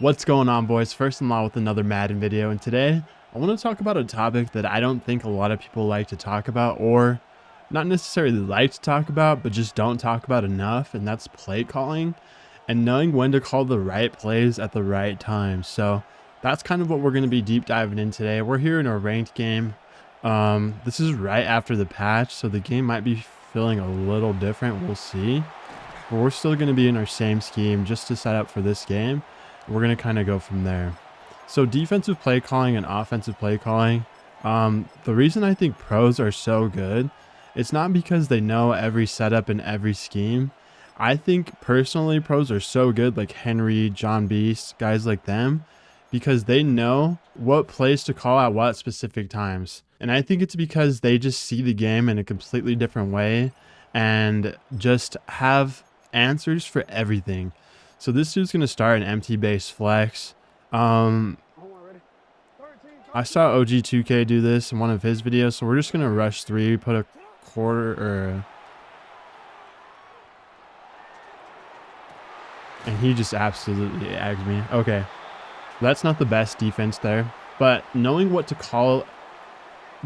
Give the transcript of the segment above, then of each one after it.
What's going on, boys? First and all with another Madden video, and today I want to talk about a topic that I don't think a lot of people like to talk about, or not necessarily like to talk about, but just don't talk about enough, and that's play calling and knowing when to call the right plays at the right time. So that's kind of what we're going to be deep diving in today. We're here in a ranked game. This is right after the patch, so the game might be feeling a little different. We'll see, but we're still going to be in our same scheme just to set up for this game. We're going to kind of go from there. So defensive play calling and offensive play calling, the reason I think pros are so good, it's not because they know every setup and every scheme. I think personally pros are so good, like Henry, John Beast, guys like them, because they know what plays to call at what specific times. And I think it's because they just see the game in a completely different way and just have answers for everything. So this dude's going to start an empty base flex. I saw OG2K do this in one of his videos. So we're just going to rush three, put a quarter or... And he just absolutely agged me. Okay. That's not the best defense there. But knowing what to call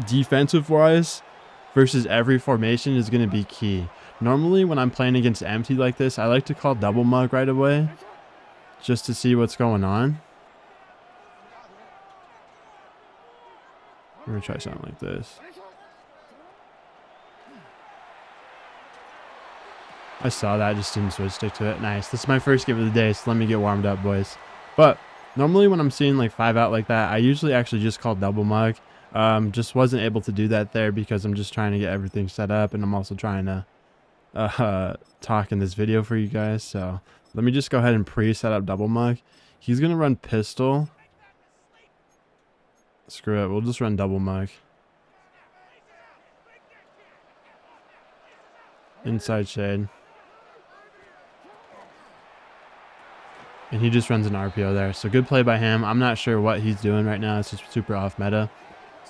defensive-wise versus every formation is going to be key. Normally, when I'm playing against empty like this, I like to call double mug right away just to see what's going on. I'm going to try something like this. I saw that, just didn't switch stick to it. Nice. This is my first game of the day, so let me get warmed up, boys. But normally when I'm seeing like 5 out like that, I usually actually just call double mug. Just wasn't able to do that there because I'm just trying to get everything set up, and I'm also trying to talk in this video for you guys. So let me just go ahead and pre-set up double mug. He's gonna run pistol. Screw it, we'll just run double mug. Inside shade. And he just runs an RPO there. So good play by him. I'm not sure what he's doing right now. It's just super off meta.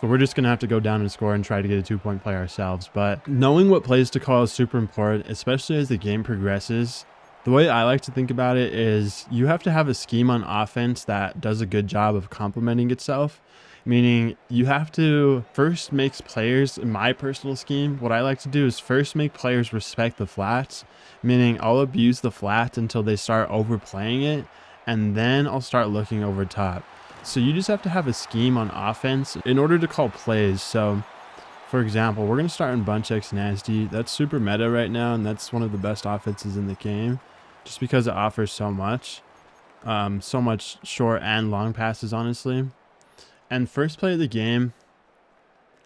So we're just going to have to go down and score and try to get a 2-point play ourselves. But knowing what plays to call is super important, especially as the game progresses. The way I like to think about it is you have to have a scheme on offense that does a good job of complementing itself. Meaning you have to first make players, in my personal scheme, what I like to do is first make players respect the flats. Meaning I'll abuse the flats until they start overplaying it, and then I'll start looking over top. So you just have to have a scheme on offense in order to call plays. So for example, we're going to start in bunch X nasty. That's super meta right now, and that's one of the best offenses in the game just because it offers so much short and long passes, honestly. And first play of the game,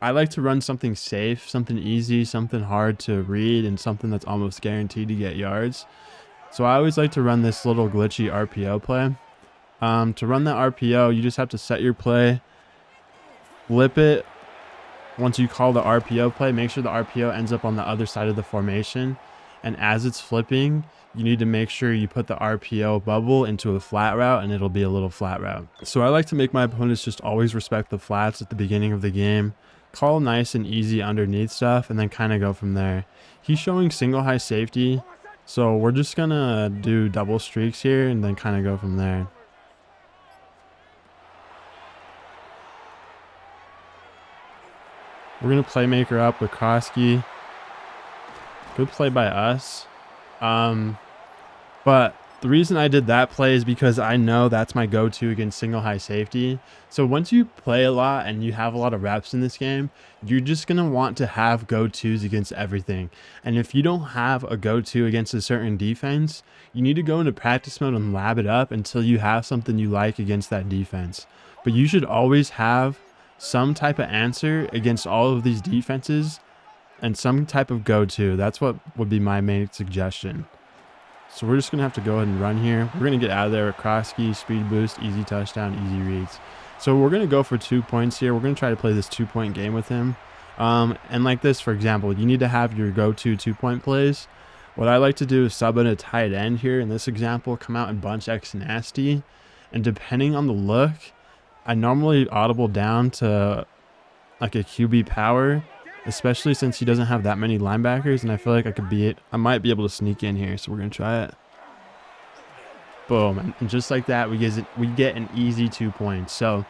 I like to run something safe, something easy, something hard to read, and something that's almost guaranteed to get yards. So I always like to run this little glitchy RPO play. To run that RPO, you just have to set your play, flip it. Once you call the RPO play, make sure the RPO ends up on the other side of the formation. And as it's flipping, you need to make sure you put the RPO bubble into a flat route, and it'll be a little flat route. So I like to make my opponents just always respect the flats at the beginning of the game, call nice and easy underneath stuff, and then kind of go from there. He's showing single high safety, so we're just going to do double streaks here and then kind of go from there. We're going to playmaker up with Kroski. Good play by us. But the reason I did that play is because I know that's my go-to against single high safety. So once you play a lot and you have a lot of reps in this game, you're just going to want to have go-tos against everything. And if you don't have a go-to against a certain defense, you need to go into practice mode and lab it up until you have something you like against that defense. But you should always have some type of answer against all of these defenses and some type of go-to. That's what would be my main suggestion. So we're just going to have to go ahead and run here. We're going to get out of there with Kroski, speed boost, easy touchdown, easy reads. So we're going to go for 2 points here. We're going to try to play this 2-point game with him. And like this, for example, you need to have your go-to 2-point plays. What I like to do is sub in a tight end here. In this example, come out and bunch X nasty. And depending on the look, I normally audible down to like a QB power, especially since he doesn't have that many linebackers, and I feel like I might be able to sneak in here, so we're going to try it. Boom. And just like that, we get an easy 2 points. So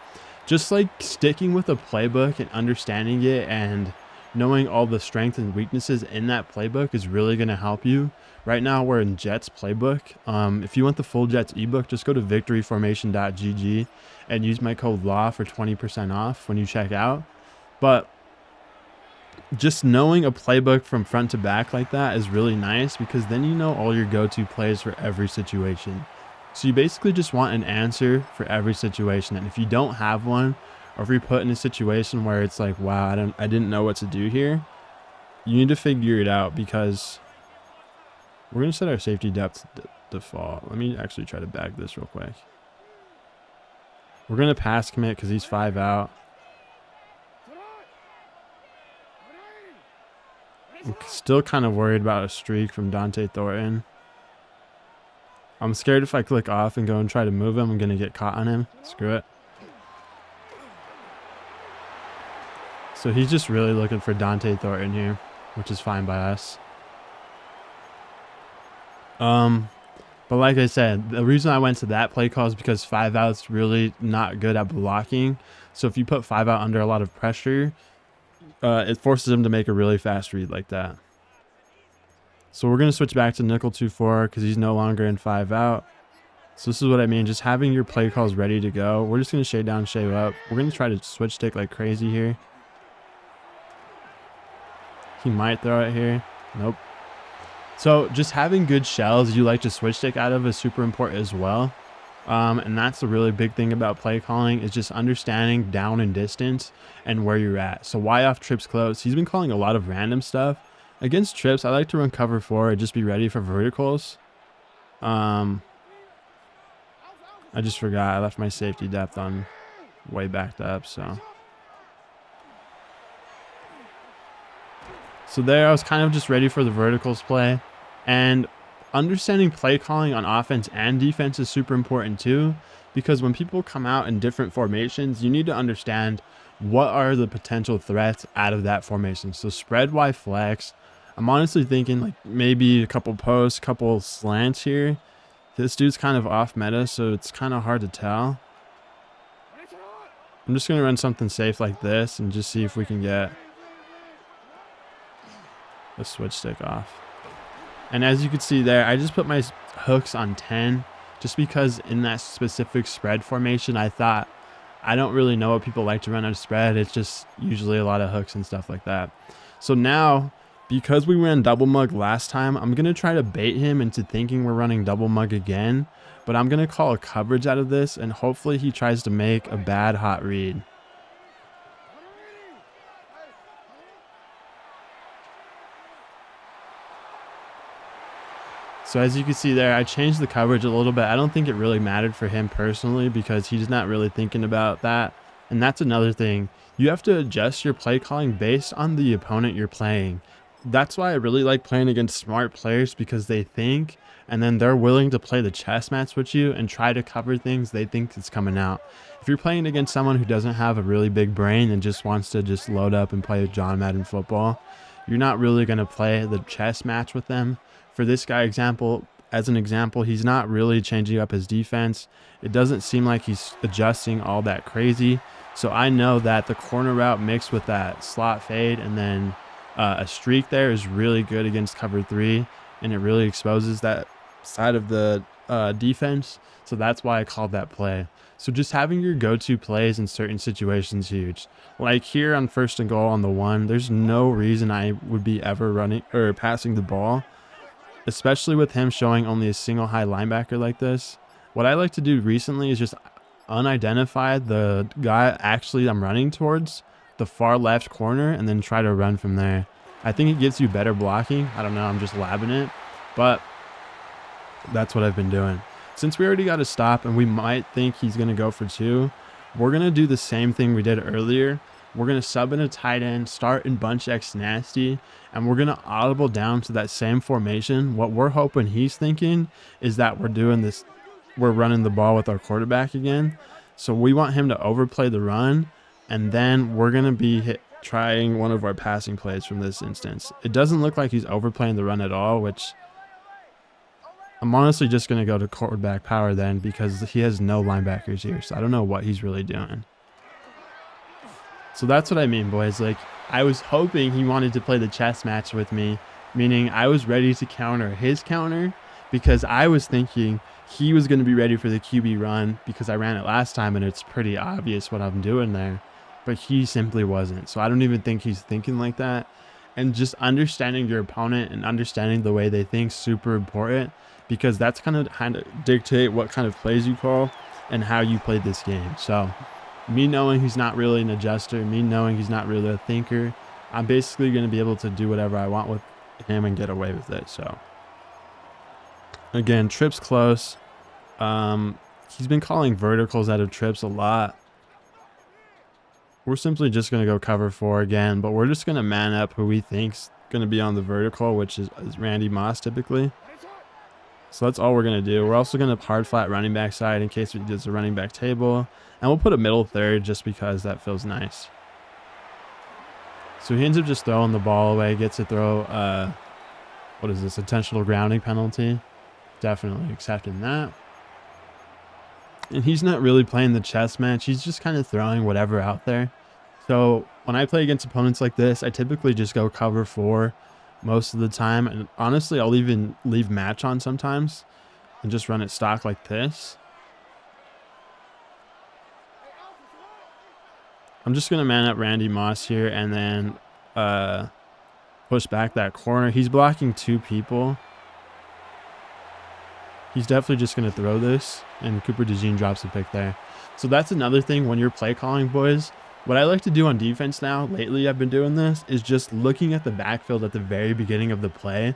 just like sticking with a playbook and understanding it and knowing all the strengths and weaknesses in that playbook is really going to help you. Right now we're in Jets playbook. If you want the full Jets ebook, just go to victoryformation.gg and use my code LAW for 20% off when you check out. But just knowing a playbook from front to back like that is really nice, because then you know all your go-to plays for every situation. So you basically just want an answer for every situation. And if you don't have one, or if you're put in a situation where it's like, wow, I didn't know what to do here, you need to figure it out, because we're going to set our safety depth default. Let me actually try to bag this real quick. We're going to pass commit because he's 5 out. I'm still kind of worried about a streak from Dante Thornton. I'm scared if I click off and go and try to move him, I'm going to get caught on him. Screw it. So he's just really looking for Dante Thornton here, which is fine by us. But like I said, the reason I went to that play call is because 5 out's really not good at blocking. So if you put 5 out under a lot of pressure, it forces him to make a really fast read like that. So we're going to switch back to nickel 2-4 because he's no longer in 5 out. So this is what I mean, just having your play calls ready to go. We're just going to shade down, shade up. We're going to try to switch stick like crazy here. He might throw it here. Nope. So just having good shells you like to switch stick out of is super important as well. And that's the really big thing about play calling, is just understanding down and distance and where you're at. So why off trips close? He's been calling a lot of random stuff. Against trips, I like to run cover 4 and just be ready for verticals. I just forgot I left my safety depth on way backed up. So there I was kind of just ready for the verticals play. And understanding play calling on offense and defense is super important too, because when people come out in different formations, you need to understand what are the potential threats out of that formation. So spread Y flex, I'm honestly thinking like maybe a couple posts, couple slants here. This dude's kind of off meta, so it's kind of hard to tell. I'm just going to run something safe like this and just see if we can get a switch stick off. And as you can see there, I just put my hooks on 10 just because in that specific spread formation, I thought, I don't really know what people like to run on a spread. It's just usually a lot of hooks and stuff like that. So now, because we ran double mug last time, I'm going to try to bait him into thinking we're running double mug again, but I'm going to call a coverage out of this, and hopefully he tries to make a bad hot read. So as you can see there, I changed the coverage a little bit. I don't think it really mattered for him personally because he's not really thinking about that. And that's another thing. You have to adjust your play calling based on the opponent you're playing. That's why I really like playing against smart players, because they think and then they're willing to play the chess match with you and try to cover things they think is coming out. If you're playing against someone who doesn't have a really big brain and just wants to just load up and play John Madden football, you're not really going to play the chess match with them. For this guy as an example, he's not really changing up his defense. It doesn't seem like he's adjusting all that crazy. So I know that the corner route mixed with that slot fade and then a streak there is really good against cover 3, and it really exposes that side of the defense. So that's why I called that play. So just having your go-to plays in certain situations huge. Like here on 1st and goal on the 1, there's no reason I would be ever running or passing the ball, especially with him showing only a single high linebacker like this. What I like to do recently is just unidentify the guy actually I'm running towards, the far left corner, and then try to run from there. I think it gives you better blocking. I don't know, I'm just labbing it, but that's what I've been doing. Since we already got a stop and we might think he's going to go for 2, we're going to do the same thing we did earlier. We're going to sub in a tight end, start in bunch X nasty, and we're going to audible down to that same formation. What we're hoping he's thinking is that we're doing this, we're running the ball with our quarterback again. So we want him to overplay the run, and then we're going to be trying one of our passing plays from this instance. It doesn't look like he's overplaying the run at all, which I'm honestly just going to go to quarterback power then because he has no linebackers here. So I don't know what he's really doing. So that's what I mean, boys. Like, I was hoping he wanted to play the chess match with me, meaning I was ready to counter his counter because I was thinking he was going to be ready for the QB run because I ran it last time and it's pretty obvious what I'm doing there. But he simply wasn't. So I don't even think he's thinking like that. And just understanding your opponent and understanding the way they think is super important because that's kind of dictate what kind of plays you call and how you play this game. So me knowing he's not really an adjuster, me knowing he's not really a thinker, I'm basically going to be able to do whatever I want with him and get away with it. So again, trips close. He's been calling verticals out of trips a lot. We're simply just going to go cover 4 again, but we're just going to man up who we think's going to be on the vertical, which is Randy Moss typically. So that's all we're going to do. We're also going to hard flat running back side in case it does a running back table. And we'll put a middle third just because that feels nice. So he ends up just throwing the ball away, gets to throw, what is this, intentional grounding penalty. Definitely accepting that. And he's not really playing the chess match. He's just kind of throwing whatever out there. So when I play against opponents like this, I typically just go cover 4 most of the time. And honestly, I'll even leave match on sometimes and just run it stock like this. I'm just going to man up Randy Moss here and then push back that corner. He's blocking 2 people. He's definitely just going to throw this, and Cooper DeJean drops a pick there. So that's another thing when you're play calling, boys. What I like to do on defense now, lately I've been doing this, is just looking at the backfield at the very beginning of the play.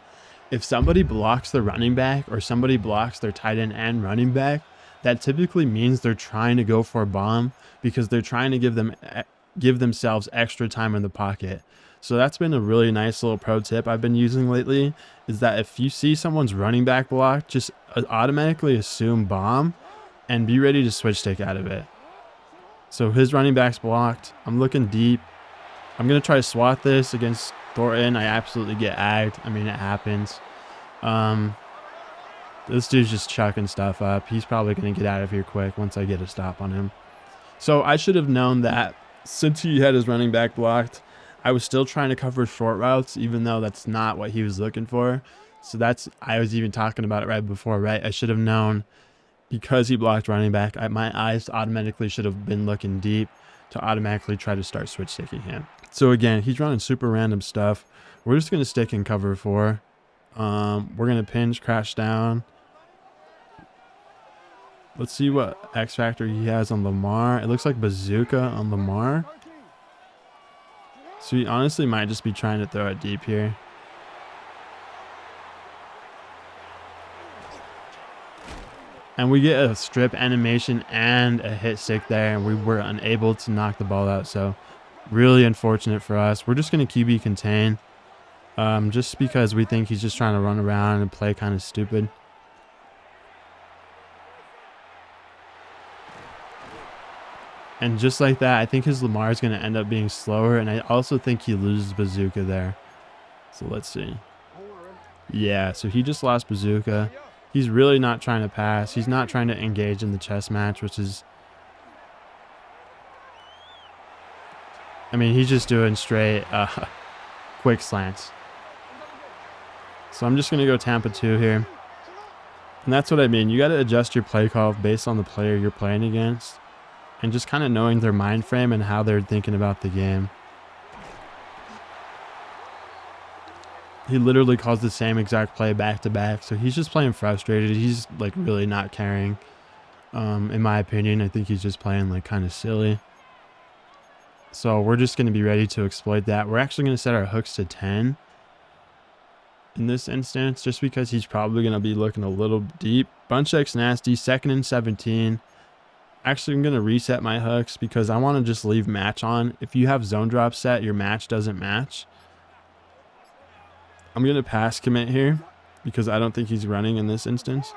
If somebody blocks the running back or somebody blocks their tight end and running back, that typically means they're trying to go for a bomb because they're trying to give themselves extra time in the pocket. So that's been a really nice little pro tip I've been using lately, is that if you see someone's running back blocked, just automatically assume bomb and be ready to switch stick out of it. So his running back's blocked. I'm looking deep. I'm going to try to swat this against Thornton. I absolutely get agged. I mean, it happens. This dude's just chucking stuff up. He's probably going to get out of here quick once I get a stop on him. So I should have known that since he had his running back blocked, I was still trying to cover short routes, even though that's not what he was looking for. So I was even talking about it right before, right? I should have known because he blocked running back. My eyes automatically should have been looking deep to automatically try to start switch sticking him. So again, he's running super random stuff. We're just going to stick in cover 4. We're going to pinch, crash down. Let's see what X factor he has on Lamar. It looks like bazooka on Lamar. So he honestly might just be trying to throw it deep here. And we get a strip animation and a hit stick there, and we were unable to knock the ball out. So really unfortunate for us. We're just going to QB contain just because we think he's just trying to run around and play kind of stupid. And just like that, I think his Lamar is going to end up being slower. And I also think he loses bazooka there. So let's see. Yeah, so he just lost bazooka. He's really not trying to pass. He's not trying to engage in the chess match, which is... I mean, he's just doing straight quick slants. So I'm just going to go Tampa 2 here. And that's what I mean. You got to adjust your play call based on the player you're playing against. And just kind of knowing their mind frame and how they're thinking about the game. He literally calls the same exact play back to back. So he's just playing frustrated. He's like really not caring. In my opinion, I think he's just playing like kind of silly. So we're just going to be ready to exploit that. We're actually going to set our hooks to 10 in this instance, just because he's probably going to be looking a little deep. Bunch X nasty, 2nd and 17. Actually, I'm going to reset my hooks because I want to just leave match on. If you have zone drop set, your match doesn't match. I'm going to pass commit here because I don't think he's running in this instance.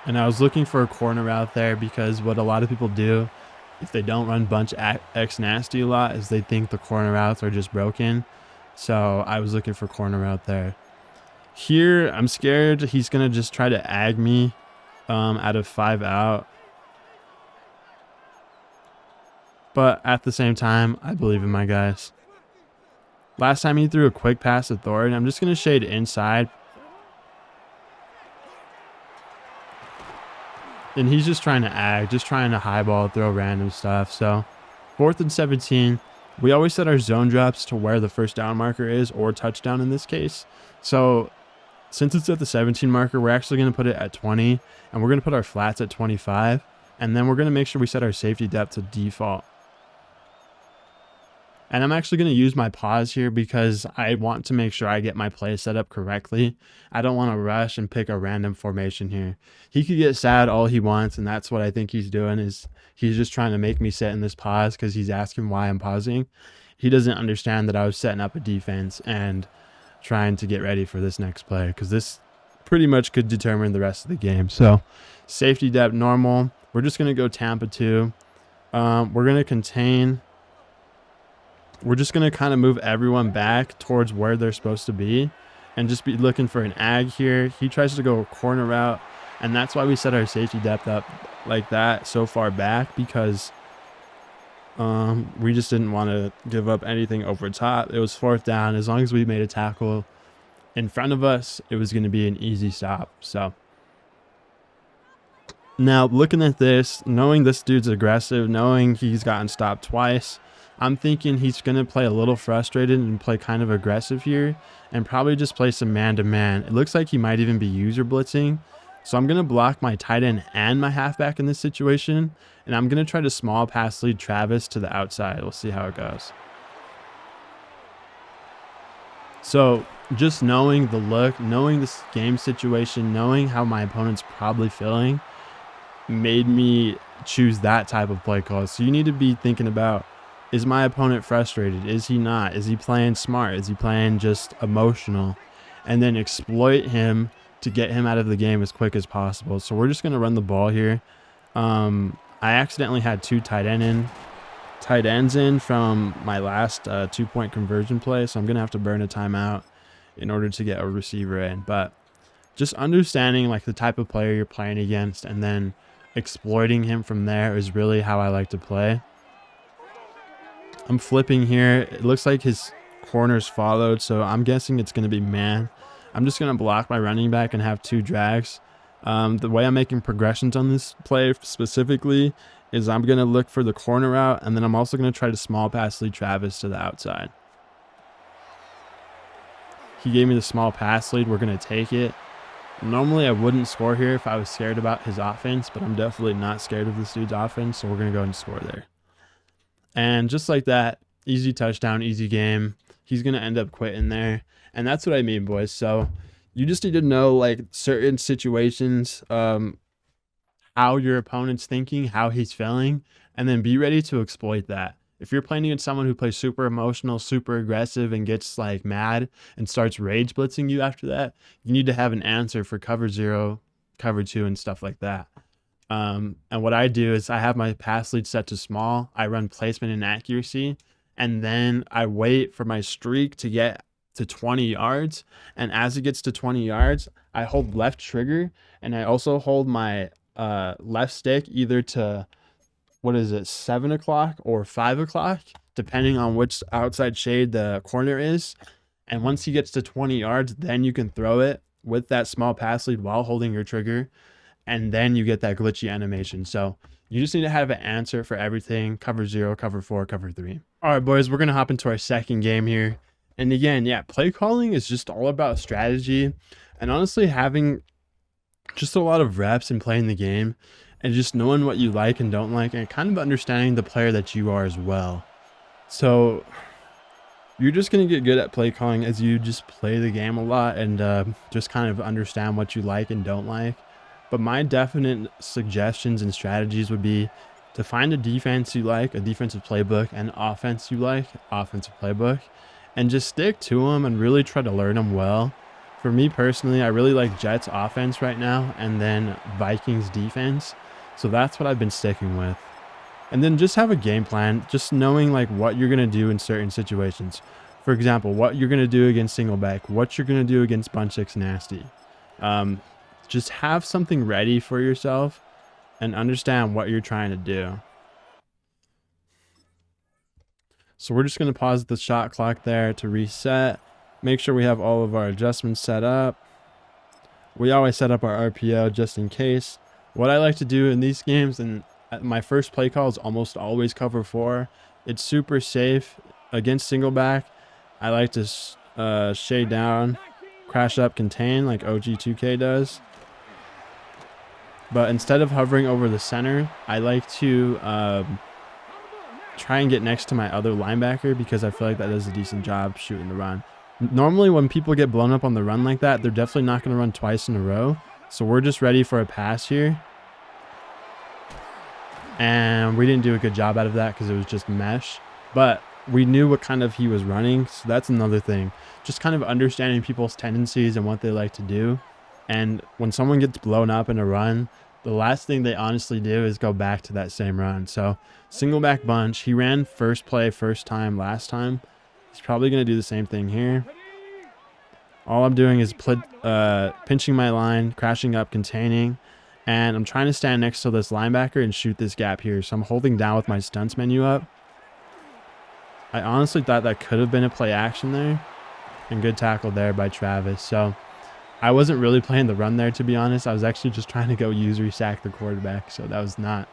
And I was looking for a corner out there because what a lot of people do if they don't run bunch X nasty a lot is they think the corner routes are just broken. So I was looking for corner route there. Here, I'm scared he's going to just try to ag me out of 5 out. But at the same time, I believe in my guys. Last time he threw a quick pass to Thornton. I'm just going to shade inside. And he's just trying to ag, just trying to highball, throw random stuff. So 4th and 17. We always set our zone drops to where the first down marker is, or touchdown in this case. So since it's at the 17 marker, we're actually going to put it at 20. And we're going to put our flats at 25. And then we're going to make sure we set our safety depth to default. And I'm actually going to use my pause here because I want to make sure I get my play set up correctly. I don't want to rush and pick a random formation here. He could get sad all he wants, and that's what I think he's doing, is he's just trying to make me sit in this pause because he's asking why I'm pausing. He doesn't understand that I was setting up a defense and trying to get ready for this next play, because this pretty much could determine the rest of the game. So safety depth normal. We're just going to go Tampa 2. We're going to contain. We're just going to kind of move everyone back towards where they're supposed to be and just be looking for an ag here. He tries to go a corner route, and that's why we set our safety depth up like that so far back, because we just didn't want to give up anything over top. It was 4th down. As long as we made a tackle in front of us, it was going to be an easy stop. So now looking at this, knowing this dude's aggressive, knowing he's gotten stopped twice, I'm thinking he's going to play a little frustrated and play kind of aggressive here and probably just play some man-to-man. It looks like he might even be user blitzing. So I'm going to block my tight end and my halfback in this situation. And I'm going to try to small pass lead Travis to the outside. We'll see how it goes. So just knowing the look, knowing this game situation, knowing how my opponent's probably feeling made me choose that type of play call. So you need to be thinking about, is my opponent frustrated? Is he not? Is he playing smart? Is he playing just emotional? And then exploit him to get him out of the game as quick as possible. So we're just going to run the ball here. I accidentally had 2 tight ends in from my last 2-point conversion play. So I'm going to have to burn a timeout in order to get a receiver in. But just understanding like the type of player you're playing against and then exploiting him from there is really how I like to play. I'm flipping here. It looks like his corner's followed, so I'm guessing it's going to be man. I'm just going to block my running back and have 2 drags. The way I'm making progressions on this play specifically is I'm going to look for the corner route, and then I'm also going to try to small pass lead Travis to the outside. He gave me the small pass lead. We're going to take it. Normally, I wouldn't score here if I was scared about his offense, but I'm definitely not scared of this dude's offense, so we're going to go and score there. And just like that, easy touchdown, easy game. He's going to end up quitting there. And that's what I mean, boys. So you just need to know like certain situations, how your opponent's thinking, how he's feeling, and then be ready to exploit that. If you're playing against someone who plays super emotional, super aggressive, and gets like mad and starts rage blitzing you after that, you need to have an answer for cover 0, cover 2, and stuff like that. And what I do is I have my pass lead set to small. I run placement and accuracy, and then I wait for my streak to get to 20 yards. And as it gets to 20 yards, I hold left trigger, and I also hold my left stick either to, 7 o'clock or 5 o'clock, depending on which outside shade the corner is. And once he gets to 20 yards, then you can throw it with that small pass lead while holding your trigger. And then you get that glitchy animation. So you just need to have an answer for everything. Cover 0, cover 4, cover 3. All right, boys, we're going to hop into our second game here. And again, yeah, play calling is just all about strategy. And honestly, having just a lot of reps and playing the game and just knowing what you like and don't like, and kind of understanding the player that you are as well. So you're just going to get good at play calling as you just play the game a lot and just kind of understand what you like and don't like. But my definite suggestions and strategies would be to find a defense you like, a defensive playbook, and offense you like, offensive playbook, and just stick to them and really try to learn them well. For me personally, I really like Jets offense right now and then Vikings defense. So that's what I've been sticking with. And then just have a game plan, just knowing like what you're going to do in certain situations. For example, what you're going to do against single back, what you're going to do against bunch X nasty. Just have something ready for yourself and understand what you're trying to do. So we're just going to pause the shot clock there to reset. Make sure we have all of our adjustments set up. We always set up our RPO just in case. What I like to do in these games, and my first play call is almost always cover 4. It's super safe against single back. I like to shade down, crash up, contain like OG2K does. But instead of hovering over the center, I like to try and get next to my other linebacker because I feel like that does a decent job shooting the run. Normally when people get blown up on the run like that, they're definitely not going to run twice in a row. So we're just ready for a pass here. And we didn't do a good job out of that because it was just mesh. But we knew what kind of he was running. So that's another thing. Just kind of understanding people's tendencies and what they like to do. And when someone gets blown up in a run, the last thing they honestly do is go back to that same run. So single back bunch, he ran first play, first time, last time. He's probably going to do the same thing here. All I'm doing is pinching my line, crashing up, containing. And I'm trying to stand next to this linebacker and shoot this gap here. So I'm holding down with my stunts menu up. I honestly thought that could have been a play action there. And good tackle there by Travis. So I wasn't really playing the run there, to be honest. I was actually just trying to go usury sack the quarterback. So that was not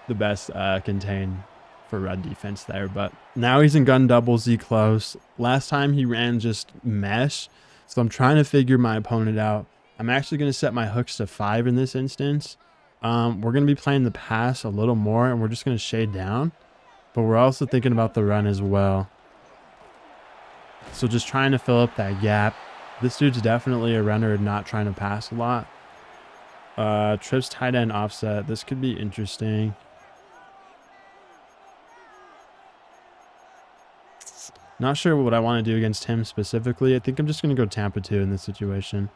the best contain for run defense there. But now he's in gun double Z close. Last time he ran just mesh. So I'm trying to figure my opponent out. I'm actually going to set my hooks to 5 in this instance. We're going to be playing the pass a little more, and we're just going to shade down. But we're also thinking about the run as well. So just trying to fill up that gap. This dude's definitely a runner, not trying to pass a lot. Trips tight end offset. This could be interesting. Not sure what I want to do against him specifically. I think I'm just going to go Tampa 2 in this situation.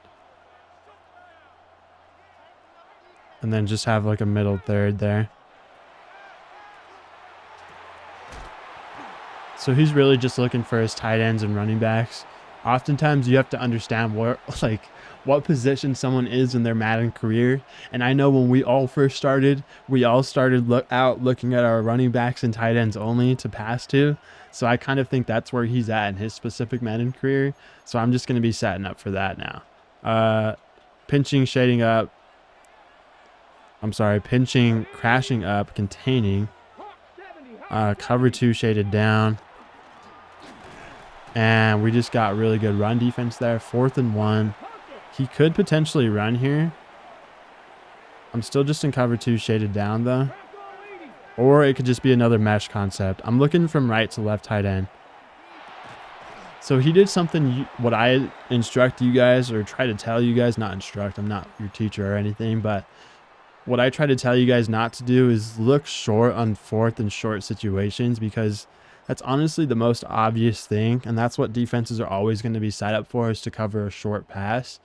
And then just have like a middle third there. So he's really just looking for his tight ends and running backs. Oftentimes you have to understand what position someone is in their Madden career. And I know when we all first started, we all started looking at our running backs and tight ends only to pass to. So I kind of think that's where he's at in his specific Madden career. So I'm just going to be setting up for that now. Pinching, shading up. I'm sorry, pinching, crashing up, containing. Cover 2 shaded down. And we just got really good run defense there. 4th and 1. He could potentially run here. I'm still just in cover 2 shaded down though. Or it could just be another mesh concept. I'm looking from right to left tight end. So he did something, what I instruct you guys or try to tell you guys, not instruct, I'm not your teacher or anything, but what I try to tell you guys not to do is look short on 4th and short situations, because that's honestly the most obvious thing. And that's what defenses are always going to be set up for, is to cover a short pass.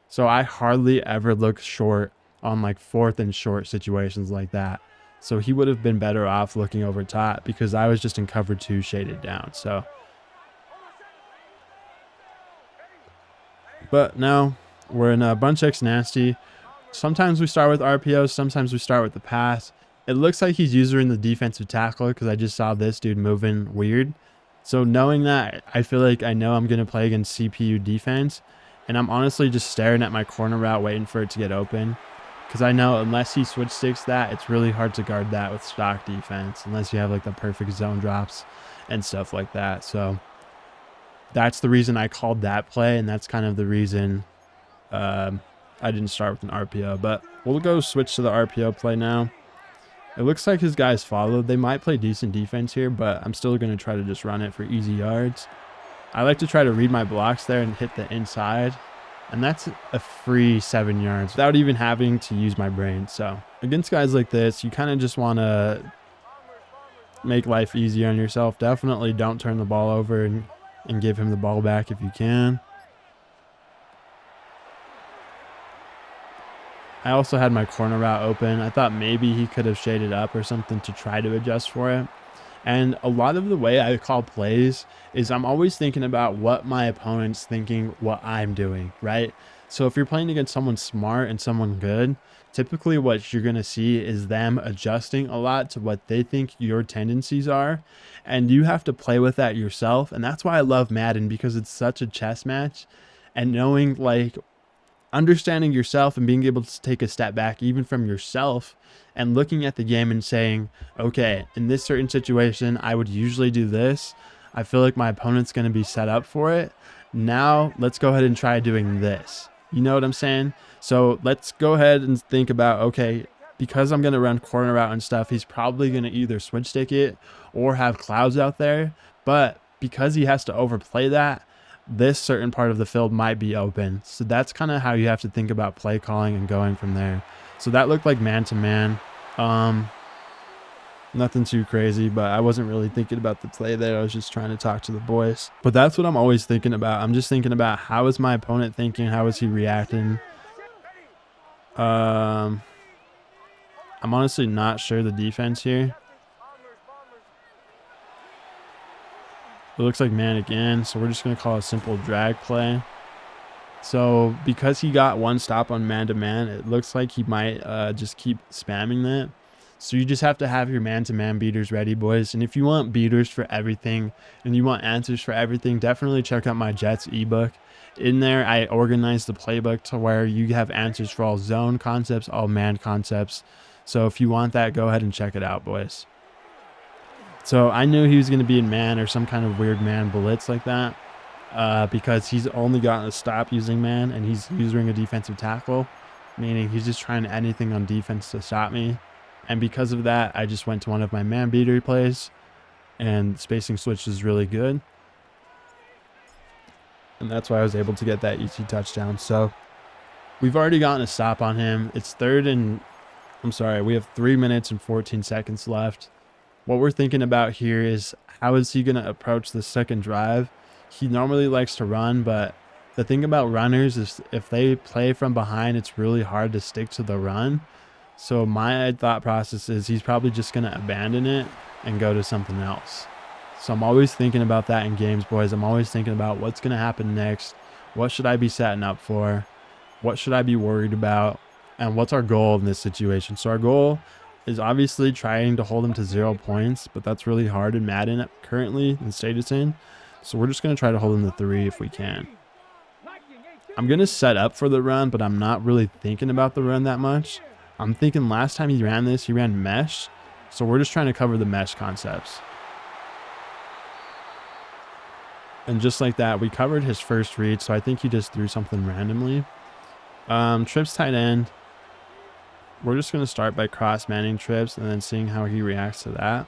So I hardly ever look short on like 4th and short situations like that. So he would have been better off looking over top because I was just in cover 2 shaded down. So, but now we're in a bunch X nasty. Sometimes we start with RPOs, sometimes we start with the pass. It looks like he's using the defensive tackle because I just saw this dude moving weird. So knowing that, I feel like I know I'm going to play against CPU defense. And I'm honestly just staring at my corner route waiting for it to get open. Because I know unless he switch sticks that, it's really hard to guard that with stock defense. Unless you have like the perfect zone drops and stuff like that. So that's the reason I called that play. And that's kind of the reason I didn't start with an RPO. But we'll go switch to the RPO play now. It looks like his guys followed. They might play decent defense here, but I'm still going to try to just run it for easy yards. I like to try to read my blocks there and hit the inside. And that's a free 7 yards without even having to use my brain. So against guys like this, you kind of just want to make life easier on yourself. Definitely don't turn the ball over and give him the ball back if you can. I also had my corner route open. I thought maybe he could have shaded up or something to try to adjust for it. And a lot of the way I call plays is I'm always thinking about what my opponent's thinking, what I'm doing, right? So if you're playing against someone smart and someone good, typically what you're going to see is them adjusting a lot to what they think your tendencies are. And you have to play with that yourself. And that's why I love Madden, because it's such a chess match. And knowing, like, understanding yourself and being able to take a step back even from yourself and looking at the game and saying, okay, in this certain situation, I would usually do this. I feel like my opponent's going to be set up for it. Now let's go ahead and try doing this. You know what I'm saying? So let's go ahead and think about, okay, because I'm going to run corner route and stuff, he's probably going to either switch stick it or have clouds out there. But because he has to overplay that, this certain part of the field might be open. So that's kind of how you have to think about play calling and going from there. So that looked like man-to-man. Nothing too crazy, but I wasn't really thinking about the play there. I was just trying to talk to the boys. But that's what I'm always thinking about. I'm just thinking about, how is my opponent thinking? How is he reacting? I'm honestly not sure the defense here. It looks like man again, so we're just going to call a simple drag play. So because he got one stop on man-to-man, it looks like he might just keep spamming that. So you just have to have your man-to-man beaters ready, boys. And if you want beaters for everything and you want answers for everything, definitely check out my Jets ebook. In there, I organized the playbook to where you have answers for all zone concepts, all man concepts. So if you want that, go ahead and check it out, boys. So I knew he was going to be in man or some kind of weird man blitz like that, because he's only gotten a stop using man and he's using a defensive tackle, meaning he's just trying anything on defense to stop me. And because of that, I just went to one of my man beater plays, and spacing switch is really good. And that's why I was able to get that easy touchdown. So we've already gotten a stop on him. It's we have 3 minutes and 14 seconds left. What we're thinking about here is, how is he going to approach the second drive? He normally likes to run, but the thing about runners is if they play from behind, it's really hard to stick to the run. So my thought process is he's probably just going to abandon it and go to something else. So I'm always thinking about that in games, boys. I'm always thinking about what's going to happen next. What should I be setting up for? What should I be worried about? And what's our goal in this situation? So our goal is obviously trying to hold him to 0 points, but that's really hard in Madden currently, the state it's in. So we're just going to try to hold him to 3 if we can. I'm going to set up for the run, but I'm not really thinking about the run that much. I'm thinking last time he ran this, he ran mesh. So we're just trying to cover the mesh concepts. And just like that, we covered his first read. So I think he just threw something randomly. Trips tight end. We're just going to start by cross-manning trips and then seeing how he reacts to that.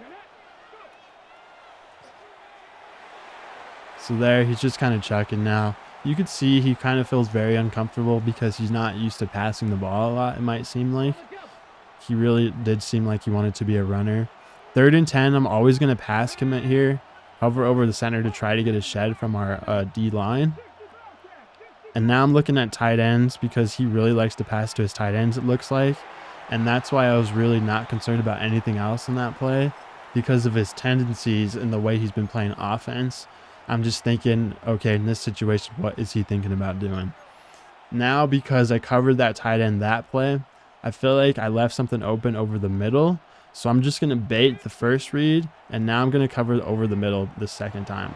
So there, he's just kind of chucking now. You could see he kind of feels very uncomfortable because he's not used to passing the ball a lot, it might seem like. He really did seem like he wanted to be a runner. 3rd and 10, I'm always going to pass commit here. Hover over the center to try to get a shed from our D line. And now I'm looking at tight ends because he really likes to pass to his tight ends, it looks like. And that's why I was really not concerned about anything else in that play, because of his tendencies and the way he's been playing offense. I'm just thinking, okay, in this situation, what is he thinking about doing? Now, because I covered that tight end that play, I feel like I left something open over the middle. So I'm just going to bait the first read, and now I'm going to cover over the middle the second time.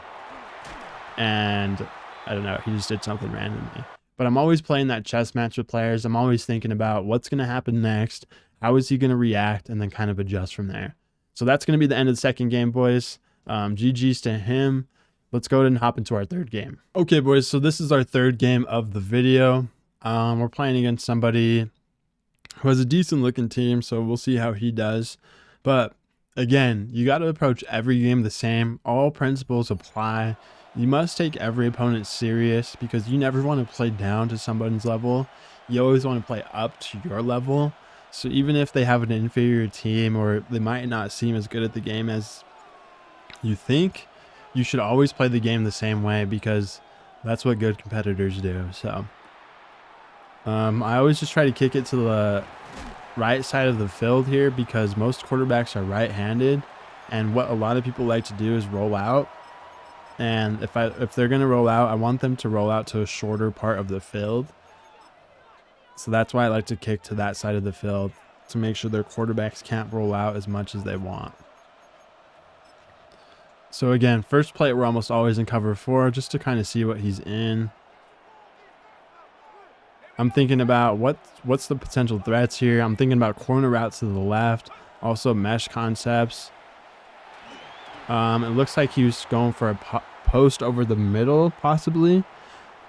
And I don't know, he just did something randomly. But I'm always playing that chess match with players. I'm always thinking about what's going to happen next, how is he going to react, and then kind of adjust from there. So that's going to be the end of the second game, boys. GG's to him. Let's go ahead and hop into our third game. Okay, boys, so this is our third game of the video. We're playing against somebody who has a decent looking team, so we'll see how he does. But again, you got to approach every game the same. All principles apply. You must take every opponent serious because you never want to play down to somebody's level. You always want to play up to your level. So even if they have an inferior team or they might not seem as good at the game as you think, you should always play the game the same way because that's what good competitors do. So I always just try to kick it to the right side of the field here because most quarterbacks are right-handed. And what a lot of people like to do is roll out. And if they're going to roll out, I want them to roll out to a shorter part of the field. So that's why I like to kick to that side of the field, to make sure their quarterbacks can't roll out as much as they want. So again, first play, we're almost always in cover 4 just to kind of see what he's in. I'm thinking about what's the potential threats here. I'm thinking about corner routes to the left, also mesh concepts. It looks like he was going for a post over the middle, possibly.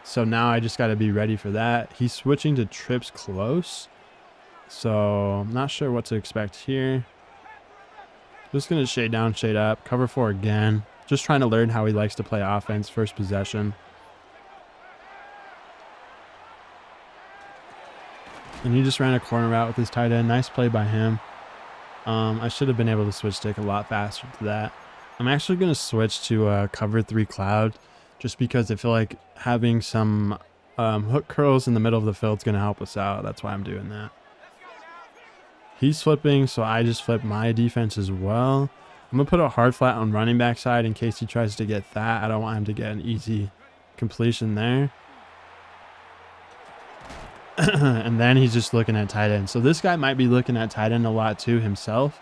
So now I just got to be ready for that. He's switching to trips close. So I'm not sure what to expect here. Just going to shade down, shade up, cover 4 again. Just trying to learn how he likes to play offense, first possession. And he just ran a corner route with his tight end. Nice play by him. I should have been able to switch stick a lot faster to that. I'm actually going to switch to cover 3 cloud, just because I feel like having some hook curls in the middle of the field is going to help us out. That's why I'm doing that. He's flipping, so I just flip my defense as well. I'm going to put a hard flat on running back side in case he tries to get that. I don't want him to get an easy completion there. And then he's just looking at tight end. So this guy might be looking at tight end a lot too himself.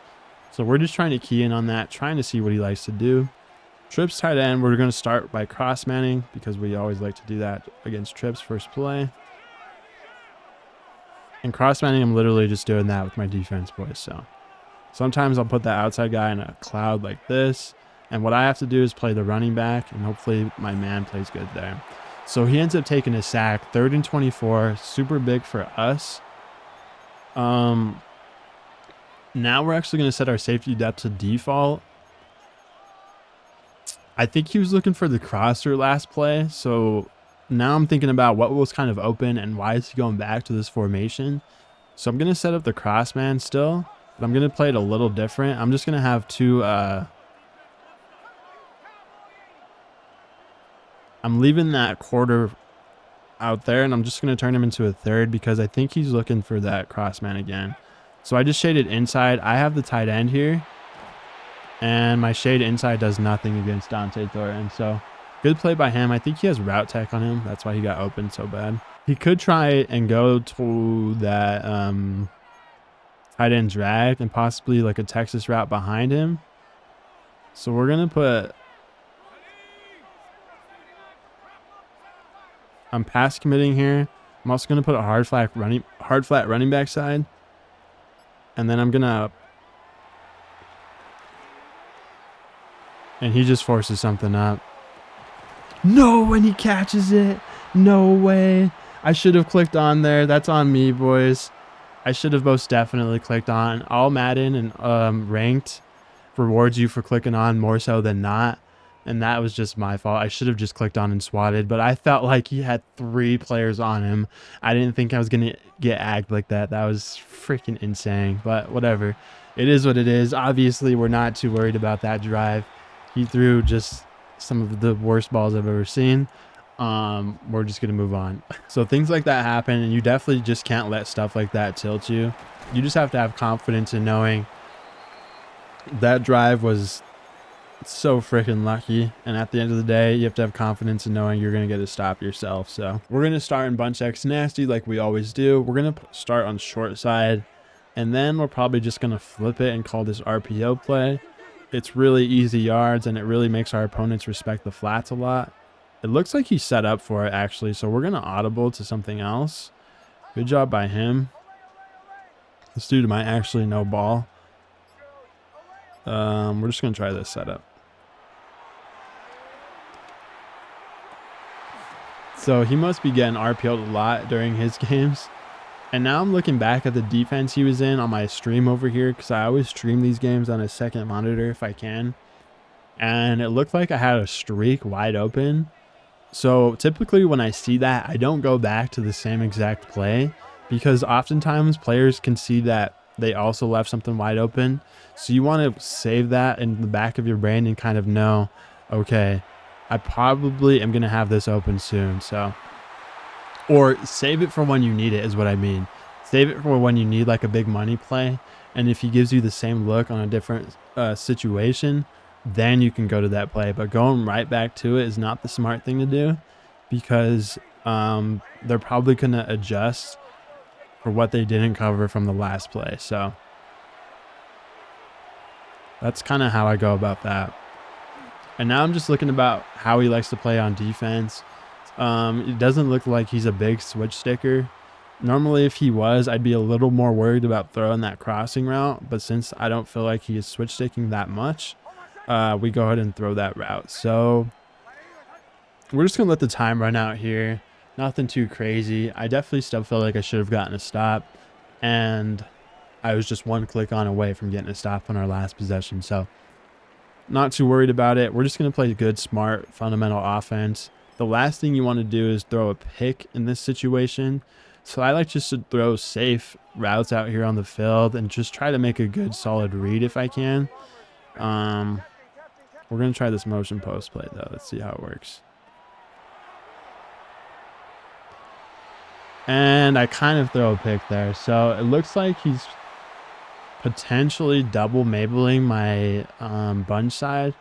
So we're just trying to key in on that, trying to see what he likes to do. Trips tight end, we're going to start by cross manning because we always like to do that against trips first play. And cross manning, I'm literally just doing that with my defense boys. So sometimes I'll put that outside guy in a cloud like this. And what I have to do is play the running back, and hopefully my man plays good there. So he ends up taking a sack, 3rd and 24, super big for us. Now we're actually going to set our safety depth to default. I think he was looking for the crosser last play. So now I'm thinking about what was kind of open and why is he going back to this formation. So I'm going to set up the cross man still, but I'm going to play it a little different. I'm just going to have 2... I'm leaving that quarter out there, and I'm just going to turn him into a 3rd because I think he's looking for that cross man again. So I just shaded inside. I have the tight end here, and my shade inside does nothing against Dante Thornton. So good play by him. I think he has route tech on him. That's why he got open so bad. He could try and go to that tight end drag and possibly like a Texas route behind him. So we're going to put... I'm pass committing here. I'm also going to put a hard flat running back side. And then I'm going to... And he just forces something up. No, and he catches it. No way. I should have clicked on there. That's on me, boys. I should have most definitely clicked on. All Madden and ranked rewards you for clicking on more so than not. And that was just my fault. I should have just clicked on and swatted, but I felt like he had 3 players on him. I didn't think I was going to get agged like that. That was freaking insane, but whatever. It is what it is. Obviously, we're not too worried about that drive. He threw just some of the worst balls I've ever seen. We're just going to move on. So things like that happen, and you definitely just can't let stuff like that tilt you. You just have to have confidence in knowing that drive was so freaking lucky, and at the end of the day you have to have confidence in knowing you're going to get a stop yourself. So we're going to start in bunch X nasty like we always do. We're going to start on short side, and then we're probably just going to flip it and call this RPO play. It's really easy yards, and it really makes our opponents respect the flats a lot. It looks like he's set up for it actually, so we're going to audible to something else. Good job by him. This dude might actually know ball. We're just going to try this setup. So he must be getting RPO'd a lot during his games. And now I'm looking back at the defense he was in on my stream over here, because I always stream these games on a second monitor if I can. And it looked like I had a streak wide open. So typically when I see that, I don't go back to the same exact play, because oftentimes players can see that they also left something wide open. So you want to save that in the back of your brain and kind of know, okay, I probably am going to have this open soon. So, or save it for when you need it is what I mean. Save it for when you need like a big money play. And if he gives you the same look on a different situation, then you can go to that play. But going right back to it is not the smart thing to do, because they're probably going to adjust for what they didn't cover from the last play. So that's kind of how I go about that. And now I'm just looking about how he likes to play on defense. It doesn't look like he's a big switch sticker. Normally, if he was, I'd be a little more worried about throwing that crossing route. But since I don't feel like he is switch sticking that much, we go ahead and throw that route. So we're just going to let the time run out here. Nothing too crazy. I definitely still feel like I should have gotten a stop. And I was just one click on away from getting a stop on our last possession. So not too worried about it. We're just going to play good, smart, fundamental offense. The last thing you want to do is throw a pick in this situation. So I like just to throw safe routes out here on the field and just try to make a good, solid read if I can. We're going to try this motion post play, though. Let's see how it works. And I kind of throw a pick there. So it looks like he's potentially double Mabling my bunch side.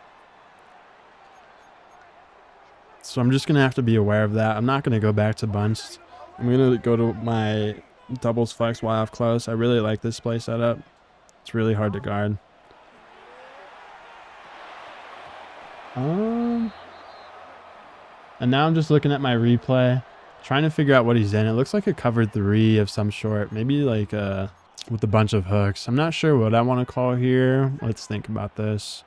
So I'm just going to have to be aware of that. I'm not going to go back to bunch. I'm going to go to my doubles flex while off close. I really like this play setup. It's really hard to guard. And now I'm just looking at my replay, trying to figure out what he's in. It looks like a cover 3 of some sort, maybe like with a bunch of hooks. I'm not sure what I want to call here. Let's think about this.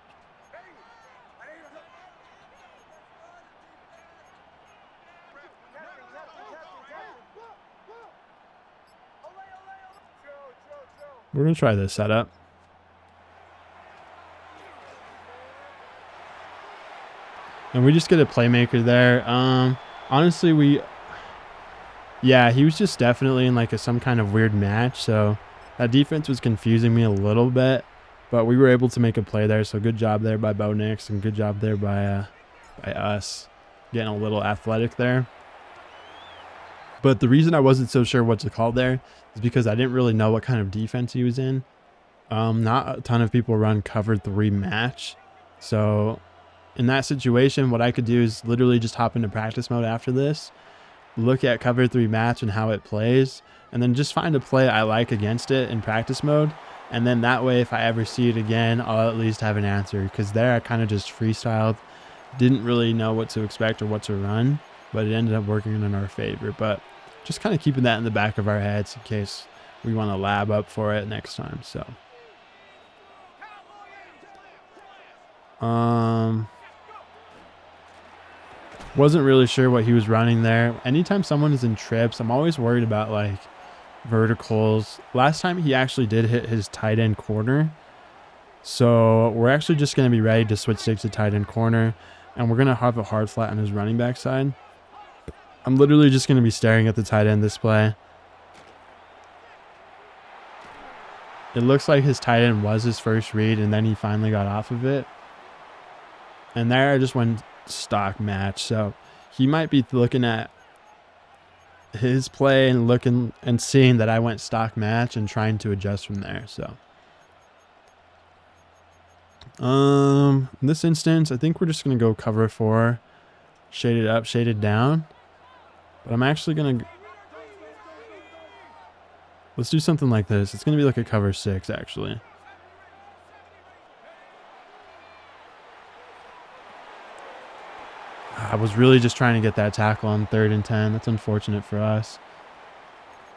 We're going to try this setup. And we just get a playmaker there. Honestly, yeah, he was just definitely in like some kind of weird match. So that defense was confusing me a little bit, but we were able to make a play there. So good job there by Bo Nix, and good job there by us getting a little athletic there. But the reason I wasn't so sure what to call there is because I didn't really know what kind of defense he was in. Not a ton of people run cover 3 match. So in that situation, what I could do is literally just hop into practice mode after this, look at cover 3 match and how it plays, and then just find a play I like against it in practice mode. And then that way, if I ever see it again, I'll at least have an answer. Because there I kind of just freestyled, didn't really know what to expect or what to run, but it ended up working in our favor. But just kind of keeping that in the back of our heads in case we want to lab up for it next time. So wasn't really sure what he was running there. Anytime someone is in trips, I'm always worried about like verticals. Last time he actually did hit his tight end corner. So we're actually just going to be ready to switch sticks to tight end corner, and we're going to have a hard flat on his running back side. I'm literally just going to be staring at the tight end this play. It looks like his tight end was his first read, and then he finally got off of it. And there I just went stock match. So he might be looking at his play and looking and seeing that I went stock match and trying to adjust from there. So in this instance, I think we're just going to go cover 4, shaded up, shaded down. But I'm actually going to... Let's do something like this. It's going to be like a cover 6, actually. I was really just trying to get that tackle on 3rd and 10. That's unfortunate for us.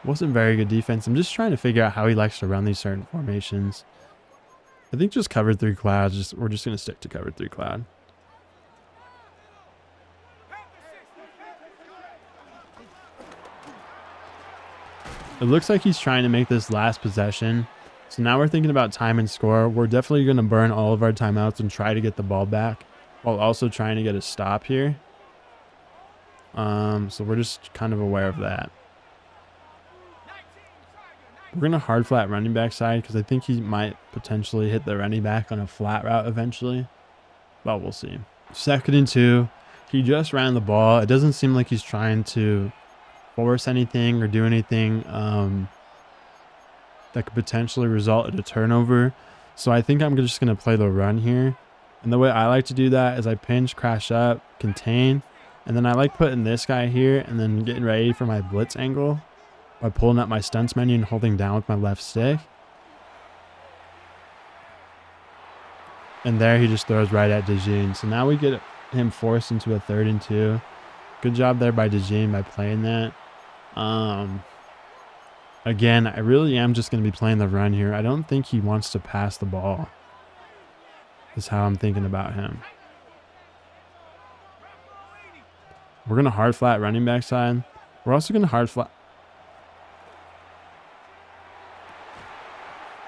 Wasn't very good defense. I'm just trying to figure out how he likes to run these certain formations. I think just cover 3 clouds. We're just going to stick to cover 3 cloud. It looks like he's trying to make this last possession. So now we're thinking about time and score. We're definitely going to burn all of our timeouts and try to get the ball back, while also trying to get a stop here. So we're just kind of aware of that. We're going to hard flat running back side because I think he might potentially hit the running back on a flat route eventually. But we'll see. 2nd and 2. He just ran the ball. It doesn't seem like he's trying to force anything or do anything that could potentially result in a turnover. So I think I'm just going to play the run here. And the way I like to do that is I pinch, crash up, contain. And then I like putting this guy here and then getting ready for my blitz angle by pulling up my stunts menu and holding down with my left stick. And there he just throws right at DeJean. So now we get him forced into a 3rd and 2. Good job there by DeJean by playing that. Again, I really am just going to be playing the run here. I don't think he wants to pass the ball. Is how I'm thinking about him. We're going to hard flat running back side. We're also going to hard flat.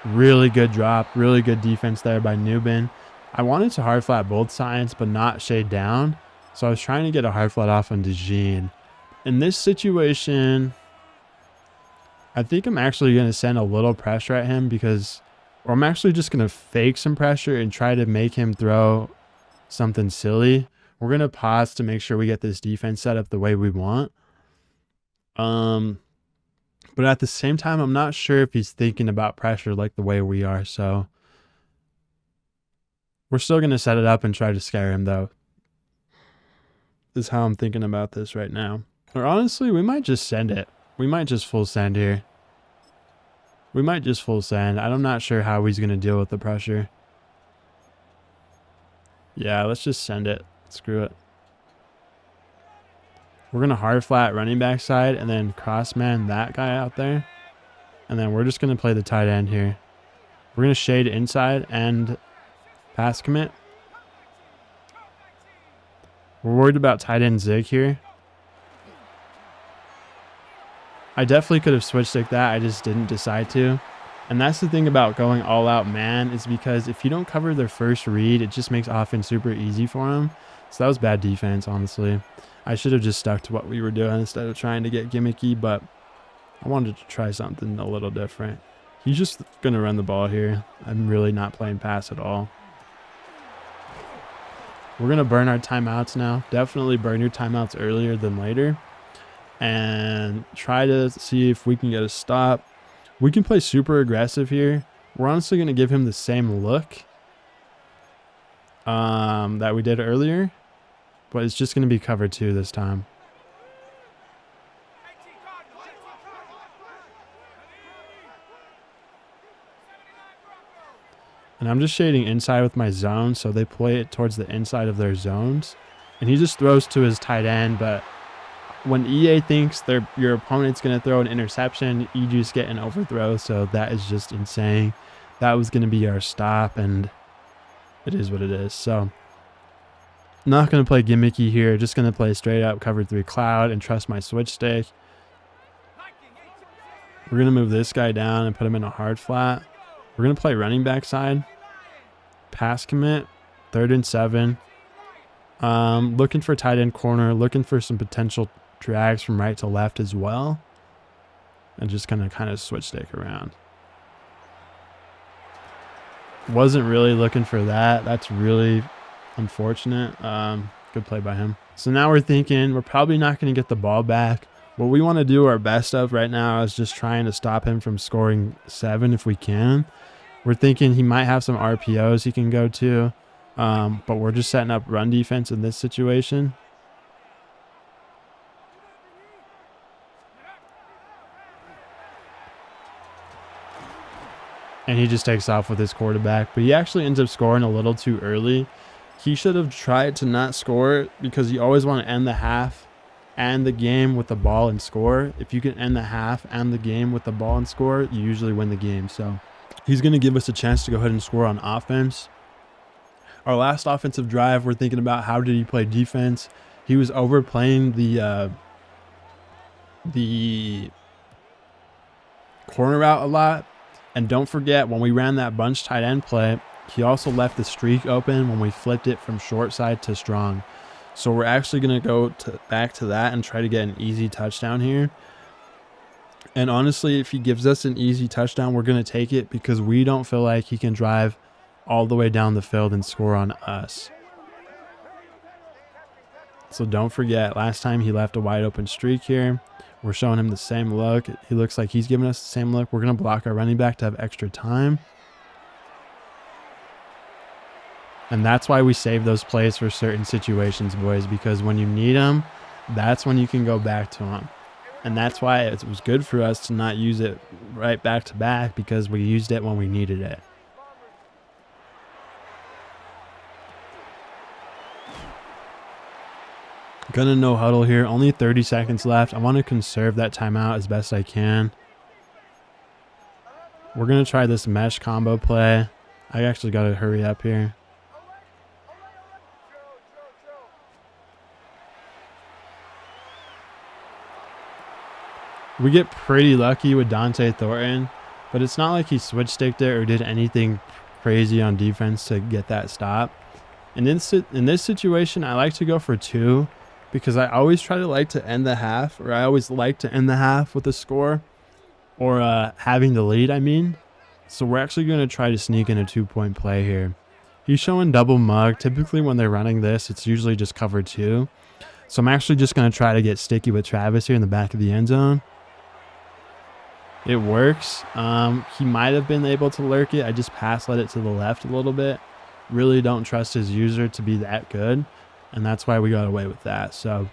Really good drop. Really good defense there by Newbin. I wanted to hard flat both sides, but not shade down. So I was trying to get a hard flat off on DeJean. In this situation, I think I'm actually going to send a little pressure at him or I'm actually just going to fake some pressure and try to make him throw something silly. We're going to pause to make sure we get this defense set up the way we want. But at the same time, I'm not sure if he's thinking about pressure like the way we are. So we're still going to set it up and try to scare him, though. This is how I'm thinking about this right now. Or honestly, we might just send it. We might just full send here. We might just full send. I'm not sure how he's going to deal with the pressure. Yeah, let's just send it. Screw it. We're going to hard flat running back side and then cross man that guy out there. And then we're just going to play the tight end here. We're going to shade inside and pass commit. We're worried about tight end zig here. I definitely could have switched like that. I just didn't decide to. And that's the thing about going all out man, is because if you don't cover their first read, it just makes offense super easy for them. So that was bad defense, honestly. I should have just stuck to what we were doing instead of trying to get gimmicky, but I wanted to try something a little different. He's just going to run the ball here. I'm really not playing pass at all. We're going to burn our timeouts now. Definitely burn your timeouts earlier than later. And try to see if we can get a stop. We can play super aggressive here. We're honestly going to give him the same look that we did earlier. But it's just going to be cover 2 this time. And I'm just shading inside with my zone, so they play it towards the inside of their zones. And he just throws to his tight end, but when EA thinks your opponent's going to throw an interception, you just get an overthrow, so that is just insane. That was going to be our stop, and it is what it is. So not going to play gimmicky here, just going to play straight up cover 3 cloud and trust my switch stick. We're going to move this guy down and put him in a hard flat. We're going to play running back side. Pass commit. 3rd and 7. Looking for tight end corner. Looking for some potential drags from right to left as well. And just going to kind of switch stick around. Wasn't really looking for that. That's really unfortunate. Good play by him. So now we're thinking we're probably not going to get the ball back. What we want to do our best of right now is just trying to stop him from scoring 7 if we can. We're thinking he might have some RPOs he can go to, but we're just setting up run defense in this situation. And he just takes off with his quarterback, but he actually ends up scoring a little too early. He should have tried to not score because you always want to end the half and the game with the ball and score. If you can end the half and the game with the ball and score, you usually win the game. So he's going to give us a chance to go ahead and score on offense. Our last offensive drive, we're thinking about how did he play defense. He was overplaying the corner route a lot. And don't forget, when we ran that bunch tight end play, he also left the streak open when we flipped it from short side to strong. So we're actually going to go back to that and try to get an easy touchdown here. And honestly, if he gives us an easy touchdown, we're going to take it because we don't feel like he can drive all the way down the field and score on us. So don't forget, last time he left a wide open streak here. We're showing him the same look. He looks like he's giving us the same look. We're going to block our running back to have extra time. And that's why we save those plays for certain situations, boys, because when you need them, that's when you can go back to them. And that's why it was good for us to not use it right back to back, because we used it when we needed it. Gonna no huddle here. Only 30 seconds left. I want to conserve that timeout as best I can. We're going to try this mesh combo play. I actually got to hurry up here. We get pretty lucky with Dante Thornton, but it's not like he switch sticked it or did anything crazy on defense to get that stop. And in this situation, I like to go for 2 because I always try to like to end the half, or I always like to end the half with a score, or having the lead, I mean. So we're actually going to try to sneak in a 2-point play here. He's showing double mug. Typically when they're running this, it's usually just cover 2. So I'm actually just going to try to get sticky with Travis here in the back of the end zone. It works. He might have been able to lurk it. I just let it to the left a little bit. Really don't trust his user to be that good, and that's why we got away with that. So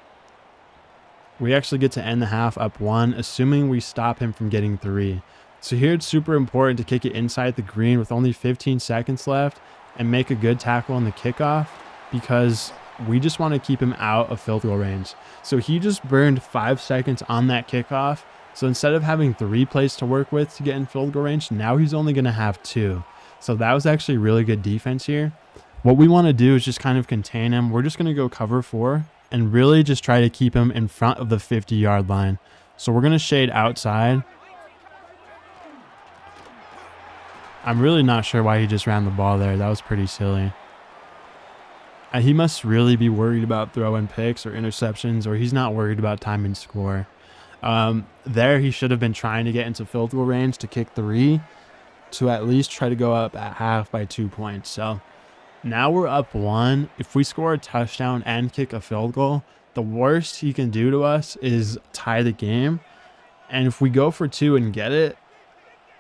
we actually get to end the half up 1, assuming we stop him from getting 3. So here it's super important to kick it inside the green with only 15 seconds left and make a good tackle on the kickoff, because we just want to keep him out of field goal range. So he just burned 5 seconds on that kickoff. So instead of having 3 plays to work with to get in field goal range, now he's only going to have 2. So that was actually really good defense here. What we want to do is just kind of contain him. We're just going to go cover 4 and really just try to keep him in front of the 50-yard line. So we're going to shade outside. I'm really not sure why he just ran the ball there. That was pretty silly. He must really be worried about throwing picks or interceptions, or he's not worried about time and score. There he should have been trying to get into field goal range to kick 3 to at least try to go up at half by 2 points. So now we're up 1. If we score a touchdown and kick a field goal, the worst he can do to us is tie the game. And if we go for 2 and get it,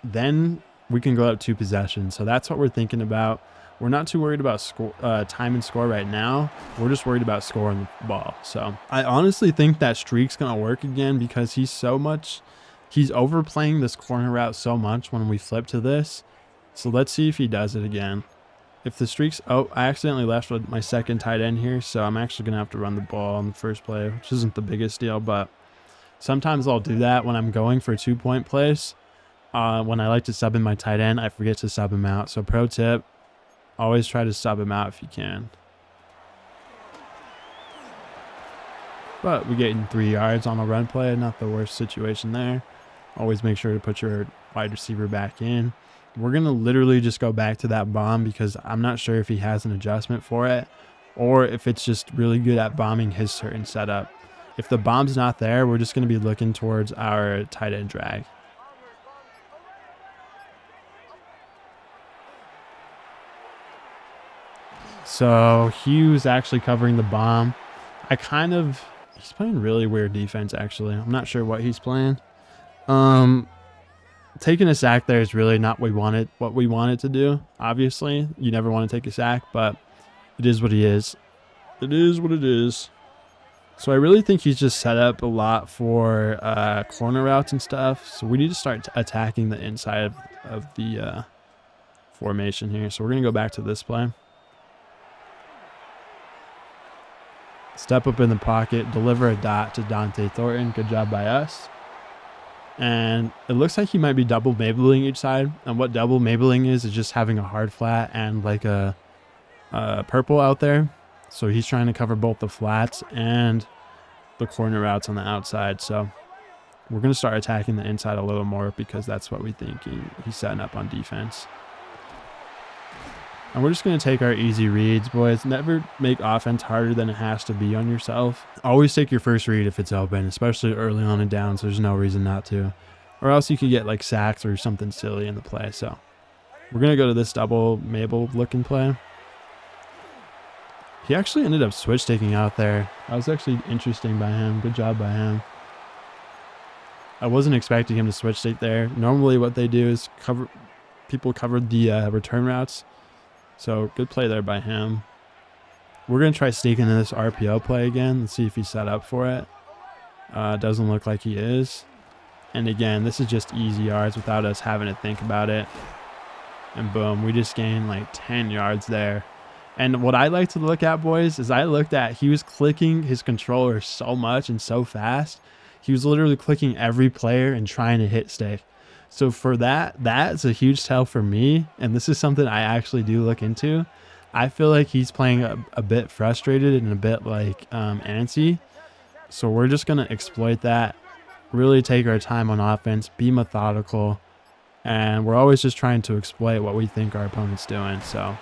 then we can go up 2 possessions. So that's what we're thinking about. We're not too worried about time and score right now. We're just worried about scoring the ball. So I honestly think that streak's going to work again, because he's overplaying this corner route so much when we flip to this. So let's see if he does it again. If the streak's... Oh, I accidentally left with my second tight end here, so I'm actually going to have to run the ball on the first play, which isn't the biggest deal, but sometimes I'll do that when I'm going for 2-point plays. When I like to sub in my tight end, I forget to sub him out. So pro tip, always try to sub him out if you can. But we getting 3 yards on a run play, not the worst situation there. Always make sure to put your wide receiver back in. We're going to literally just go back to that bomb, because I'm not sure if he has an adjustment for it, or if it's just really good at bombing his certain setup. If the bomb's not there, we're just going to be looking towards our tight end drag. So Hughes actually covering the bomb. He's playing really weird defense, actually. I'm not sure what he's playing. Taking a sack there is really not what we wanted to do. Obviously, you never want to take a sack, but it is what he is. It is what it is. So I really think he's just set up a lot for corner routes and stuff. So we need to start attacking the inside of the formation here. So we're going to go back to this play. Step up in the pocket, deliver a dot to Dante Thornton. Good job by us. And it looks like he might be double Mabling each side. And what double Mabling is just having a hard flat and like a purple out there. So he's trying to cover both the flats and the corner routes on the outside. So we're going to start attacking the inside a little more, because that's what we think he's setting up on defense. And we're just going to take our easy reads, boys. Never make offense harder than it has to be on yourself. Always take your first read if it's open, especially early on in downs. There's no reason not to. Or else you could get like sacks or something silly in the play. So we're going to go to this double Mabel looking play. He actually ended up switch taking out there. That was actually interesting by him. Good job by him. I wasn't expecting him to switch stick there. Normally what they do is people covered the return routes. So good play there by him. We're going to try sneaking in this RPO play again and see if he's set up for it. Doesn't look like he is. And again, this is just easy yards without us having to think about it. And boom, we just gained like 10 yards there. And what I like to look at, boys, is I looked at he was clicking his controller so much and so fast. He was literally clicking every player and trying to hit stick. So for that's a huge tell for me. And this is something I actually do look into. I feel like he's playing a bit frustrated and a bit like antsy. So we're just going to exploit that, really take our time on offense, be methodical. And we're always just trying to exploit what we think our opponent's doing. So,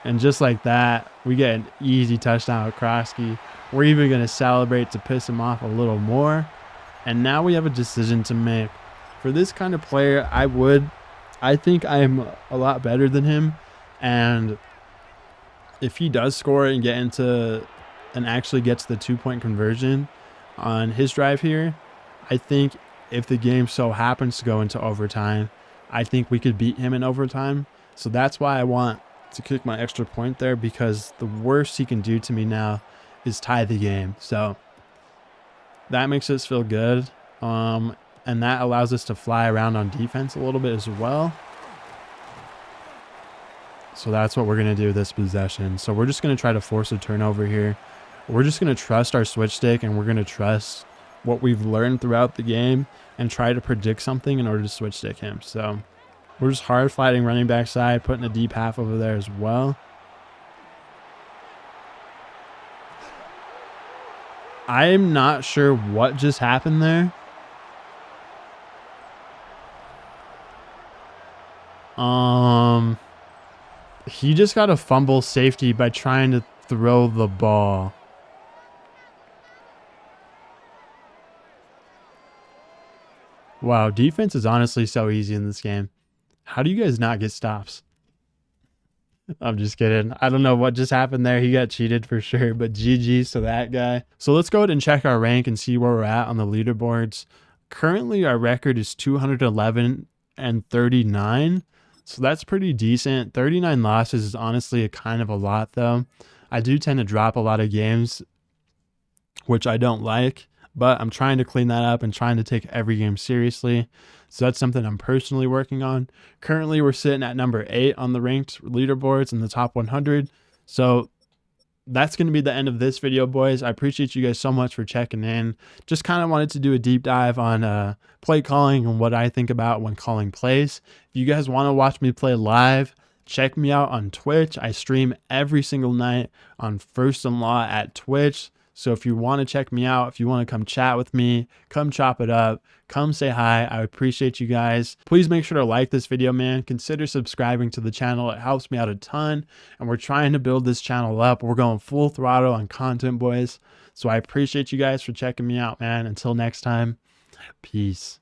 and just like that, we get an easy touchdown with Krosky. We're even going to celebrate to piss him off a little more. And now we have a decision to make. For this kind of player, I think I am a lot better than him. And if he does score and get into and actually gets the 2-point conversion on his drive here, I think if the game so happens to go into overtime, I think we could beat him in overtime. So that's why I want to kick my extra point there, because the worst he can do to me now is tie the game. So that makes us feel good. And that allows us to fly around on defense a little bit as well. So that's what we're going to do this possession. So we're just going to try to force a turnover here. We're just going to trust our switch stick, and we're going to trust what we've learned throughout the game and try to predict something in order to switch stick him. So we're just hard fighting running back side, putting a deep half over there as well. I'm not sure what just happened there. He just got a fumble safety by trying to throw the ball. Wow, defense is honestly so easy in this game. How do you guys not get stops? I'm just kidding. I don't know what just happened there. He got cheated for sure, but GG's to that guy. So let's go ahead and check our rank and see where we're at on the leaderboards. Currently, our record is 211 and 39. So that's pretty decent. 39 losses is honestly a kind of a lot, though. I do tend to drop a lot of games, which I don't like, but I'm trying to clean that up and trying to take every game seriously. So that's something I'm personally working on. Currently, we're sitting at number 8 on the ranked leaderboards in the top 100. So that's going to be the end of this video, boys. I appreciate you guys so much for checking in. Just kind of wanted to do a deep dive on play calling and what I think about when calling plays. If you guys want to watch me play live, check me out on Twitch. I stream every single night on First and Law at Twitch. So if you want to check me out, if you want to come chat with me, come chop it up, come say hi. I appreciate you guys. Please make sure to like this video, man. Consider subscribing to the channel. It helps me out a ton. And we're trying to build this channel up. We're going full throttle on content, boys. So I appreciate you guys for checking me out, man. Until next time, peace.